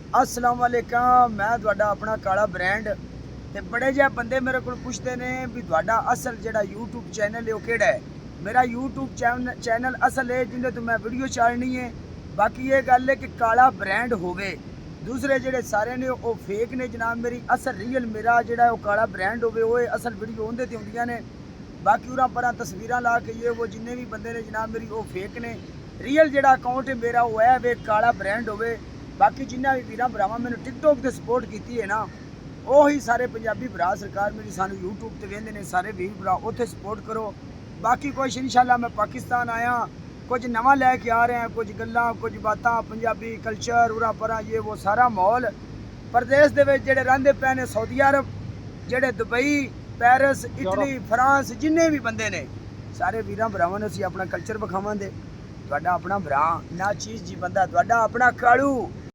अस्सलाम वालेकुम। मैं तुहाडा अपना काला ब्रांड ते बड़े जे बंदे मेरे को पुछते ने भी तुहाडा असल जेड़ा यूट्यूब चैनल है वो केड़ा है। मेरा यूट्यूब चैनल असल है जिंदे तो मैं वीडियो चालनी है। बाकी ये गल है कि काला ब्रांड होवे, दूसरे जेड़े सारे ने वो फेक ने जनाब। मेरी असल रियल मेरा जेड़ा वो काला ब्रांड होवे वो असल वीडियो उंदे ते हुंदियां ने। बाकी उरा परा तस्वीरां ला के ये वो जिन्ने भी बंदे ने जनाब मेरी वो फेक ने। रियल जेड़ा अकाउंट है मेरा वो है वे काला ब्रांड होवे। बाकी जिन्ना भी वीर भरावां मैंने टिकटॉक से सपोर्ट की है ना, वही सारे पंजाबी भरा सरकार मेरी सानू यूट्यूब ते वेंदे ने सारे वीर भरा उत्थे सपोर्ट करो। बाकी कुछ इंशाल्लाह मैं पाकिस्तान आया कुछ नवा लैके आ रहे हैं, कुछ गल्लां कुछ बातां पंजाबी कल्चर उरा परा ये वो सारा माहौल प्रदेश दे विच जेड़े रहिंदे पे ने सऊदी अरब जेड़े दुबई पैरिस इटली फ्रांस जिन्ने भी बंदे ने सारे वीरां भरावां ने असीं अपना कल्चर विखावांगे। तुहाडा अपना भरा ना चीज़ जी बंदा तुहाडा अपना कालू।